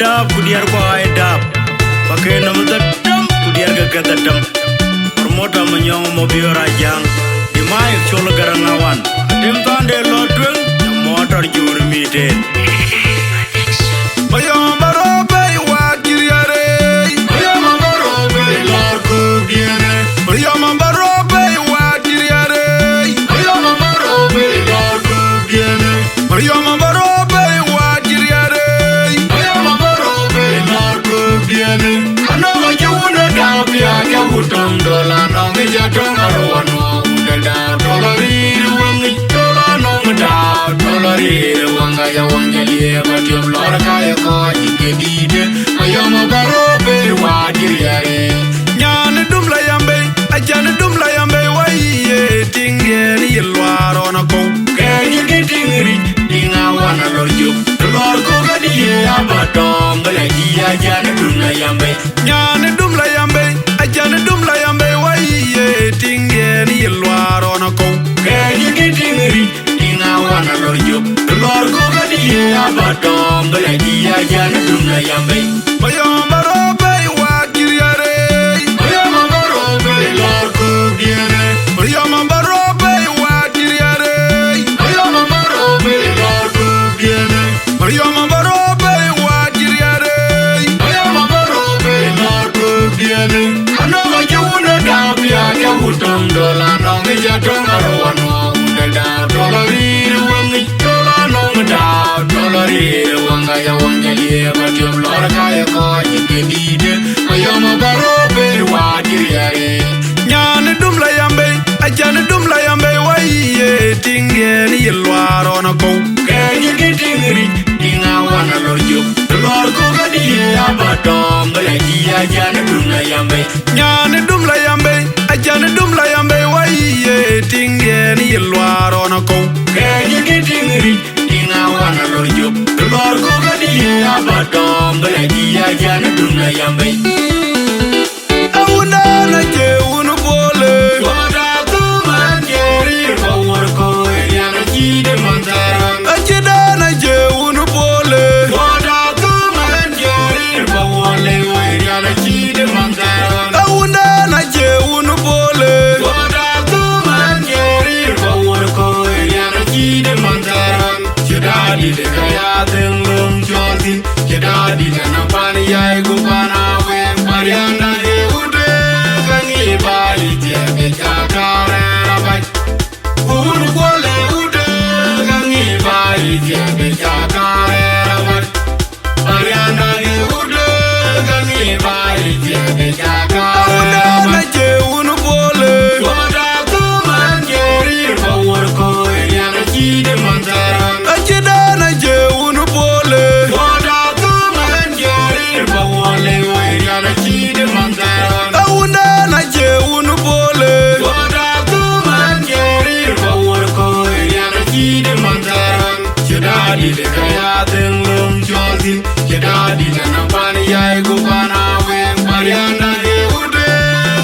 dap kudiar ko ay dap pakai nama tadam kudiar ga tadam permota menyong mo biora jang di mai cholo garangawan dem tande lo dwen motor jur miten Bayam barobe wa kiriare Bayam barobe lor kudiare Bayam barobe wa kiriare Bayam barobe lor kudiare Bayam barobe wa kiriare Bayam barobe lor kudiare Ano majuna da pia ka utam dola no me jatong arwano unda dolari wangi dola no da dolari wanga ya wangali batiom lor kaya ko ikedide Bayam barobe wa kiriare Nyane dum la yambe ajane dum la yambe wa ye tingeri yelwaro na ko Kaya kitingri dinga wana lorjo lor ko gadiye abadong lagi ajana dunna yambe Nyane dum la yambe ajane dum la yambe wa ye tingeri yelwaro na ko Kaya kitingri dinga wana lorjo lor ko gadiye abadong lagi ajana dunna yambe Bayam barobe wa kiriare Bayam barobe lor ko diere Bayam barobe wa kiriare Bayam barobe lor ko diere Bayam barobe wa kiriare Bayam barobe lor ko diere Ano majuna da pia ka utam dola no me jatong arwano unda dolari wangi dola no da dolari wanga ya wangali batiom lor kaya ko ikedide Bayam barobe wa kiriare Nyane dum la yambe ajane dum la yambe wa ye tingeri yelwaro na ko Kaya kitingri dinga wana lorjo lor ko gadiye abadong lagi ajana dunna yambe Nyane dum la yambe ajane dum la yambe wa ye tingeri yelwaro na ko Kaya kitingri dinga wana lorjo lor ko gadiye abadong lagi ajana dunna yambe Awuna na je unu bole Wada kuman jeri bawar ko yana jide mandaran Ajida na je unu bole Wada kuman jeri bawar lewe yana jide mandaran Awuna na je unu bole Wada kuman jeri bawar ko yana jide mandaran Jedadi de kaya denglum joltin Jedadi de nampani yai gupana we Mariana de ude kangi bali jebe kakare rabai Unu kwale ude kangi bali jebe kakare rabai Mariana de ude kangi bali jebe kakare Awuna na rabai je unu bole Wada kuman jeri bawar ko yana jide mandaran Ajida na je unu bole Wada kuman jeri bawar lewe yana jide mandaran Awuna na je unu bole Wada kuman jeri bawar ko yana jide mandaran Jedadi de kaya denglum joltin Jedadi de nampani yai gupana we Mariana de ude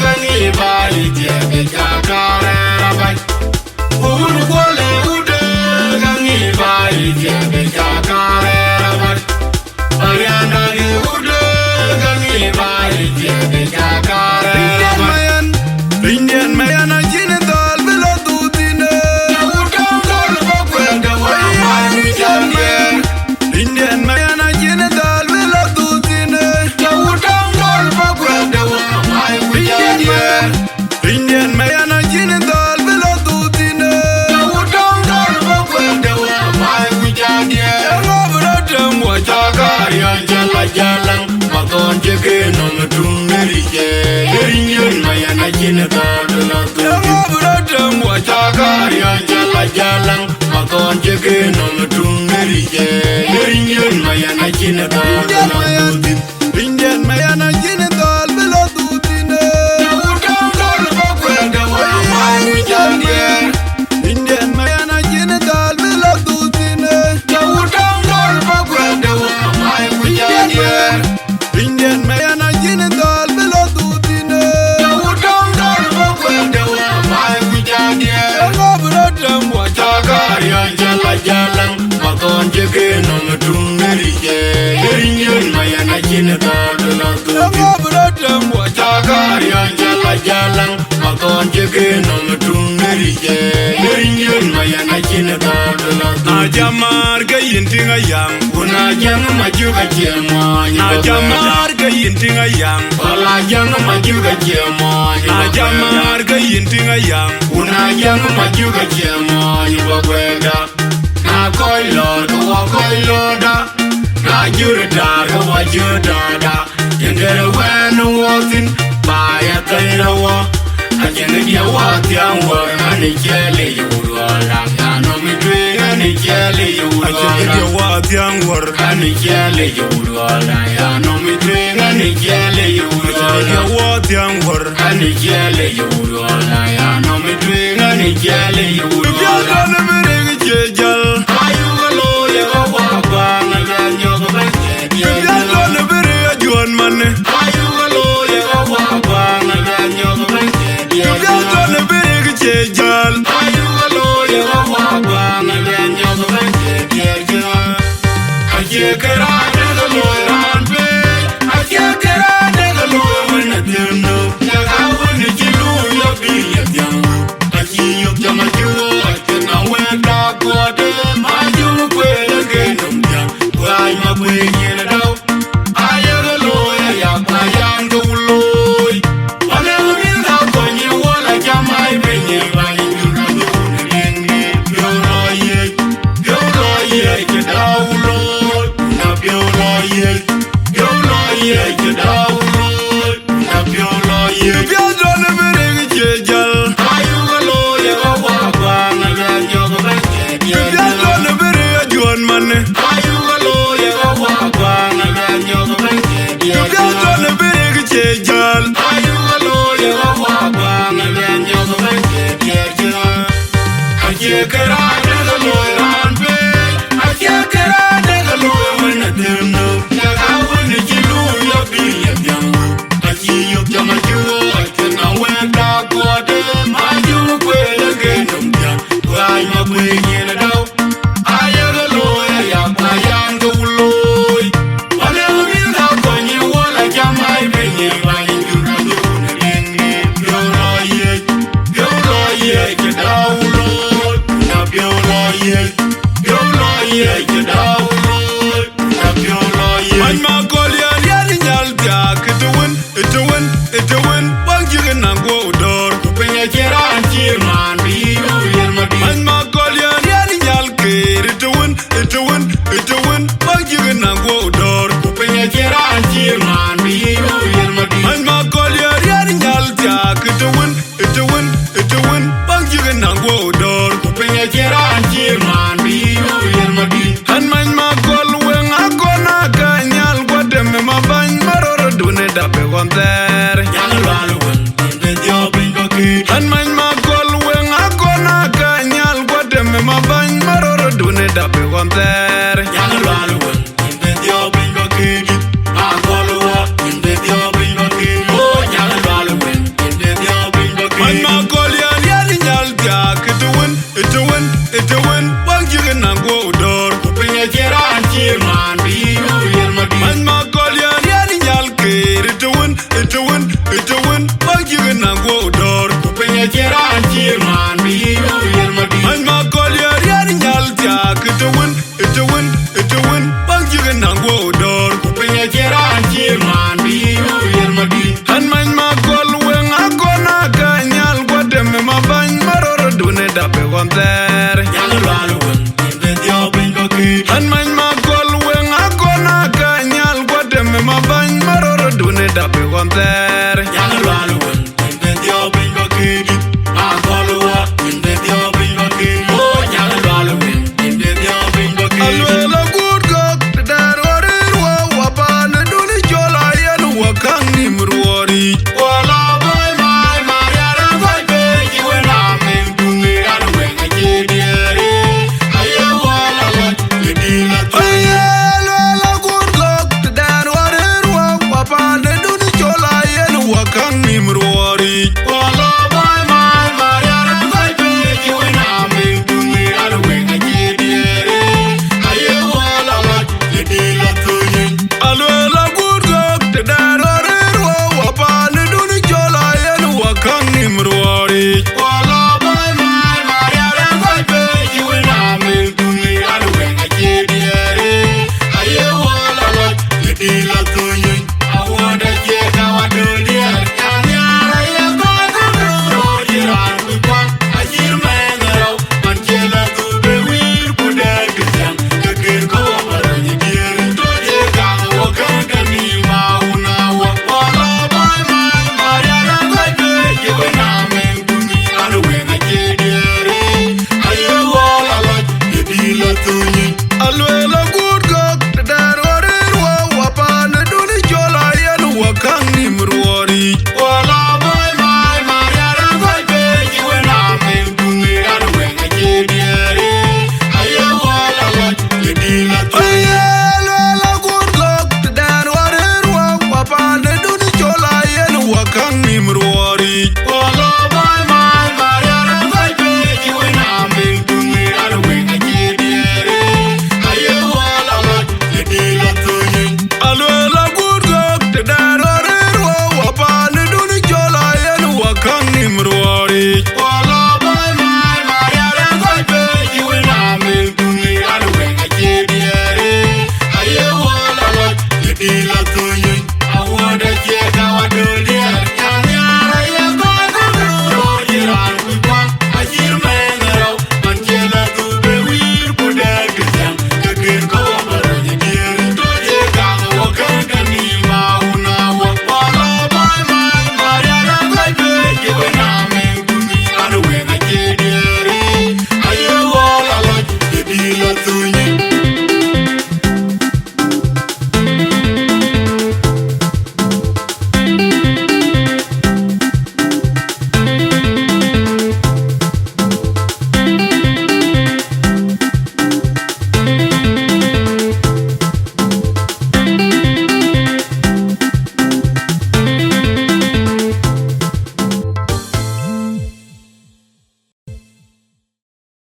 kangi bali jebe kakare rabai Unu kwale ude kangi bali jebe kakare rabai Mariana de ude kangi bali jebe kakare Indian rabai mayan Indian mayan ajine dal bila tutine Indian mayan ajine dal bila tutine Indian mayan ajine dal bila tutine Ngobrodem wajagari Jalan makon jeke nom tungeri je Indian mayan ajine dal bila Ngobrodem wajagari jalan makon jeke nom tungeri je Indian mayan ajine dal Indian mayan Indian mayan ajine dal bila tutine Indian mayan ajine dal bila tutine Indian mayan ajine dal bila tutine Ngobrodem wajagari Jalan makon jeke nom tungeri je Indian mayan Yon jege no matung nerije Nerinjen mayana chine tadala Ajamar ga yintinga yang Una jang majuga jemo Ajamar ga yintinga yang Wala jang majuga jemo Ajamar ga yintinga yang Una jang majuga jemo Yubakwega Na koilo da Na jurda ga wajurda Yengere wenu wotin Baya taira wo Ajenge dia wati angwa Ani jele yuruala Ano midwe ani jele yuruala Ajenge dia wati angwa Ani jele yuruala Ano midwe ani jele yuruala Ajenge dia wati angwa Ani jele yuruala Ano midwe ani jele yuruala Bibiaga na berege jejal Ayugalo ya wapa Naganyo kabenge Bibiaga na berege juan mane Ayugalo ya wapa Naganyo kabenge Bibiaga na berege jejal Ayugalo ya wapa Naganyo kabenge Ajekera negalo ranpe Ajekera negalo manatendo Nagawani jilu ya biya jangu Ajiyok jamajuo Ajena wenda kwade Majung kwele genum jang Kway mabwenye na daw Ayagalo ya yakwayan gawuloy Wale uminga konye wala jamay benye Bayi nyura dune gengi Bioloye Bioloye kedawuloy Na bioloye Bioloye kedawuloy Na bioloye Bibiaga na berege jejal Ayugalo ya wapa Naganyo kabenge Bibiaga na berege juan mane Ayugalo ya wapa Naganyo kabenge Bibiaga na berege jejal Ayugalo ya wapa Naganyo kabenge Ajekera negalo ranpe Ajekera negalo manatendo Nagawani jilu ya biya jangu Ajiyok jamajuo Ajena wenda kwade Majung kwele genum jang Kway mabwenye na daw Ayagalo ya yakwayan gawuloy Wale uminga konye wala jamay benye Bayi nyura dune gengi Bioloye Bioloye kedawuloy Na bioloye Bioloye kedawuloy Na bioloye Man ma kolyan yani nyal bia Ituwin Wang jigen nango udor Penye jera anjir man Biyu yelmadi Man ma kolyan yani nyal kir Ituwin Wang jigen nango udor Penye jera anjir man Biyu yelmadi Man ma kolyan yani nyal bia Ituwin Wang jigen nango udor Penye jera anjir man Biyu yelmadi Han man ma kol wen akona ka nyal Guademe ma bany maroro dune dape konter Yana laluwen Timbe dio bingo kid Han man ma kol wen akona ka nyal Guademe ma bany maroro dune dape konter Yana laluwen Timbe dio bingo kid Akoluwa Timbe dio bingo kid Oh yana laluwen Timbe dio bingo Man kid ma kol yan yani nyal bia Ituwin Wang jigen nango udor Penye jera anjir man Biyu yelmadi Man ma kol yan yani nyal kir Ituwin Wang jigen nango udor Penye jera anjir man Biyu yelmadi Man ma kol yan yani nyal bia Ituwin Wang jigen nango udor Penye jera anjir man Biyu yelmadi Han man ma kol wen akona ka nyal Guademe ma bany maroro dune dape konter Yana laluwen Timbe dio bingo kid Han man ma kol wen akona ka nyal Guademe ma bany maroro dune dape konter Yana laluwen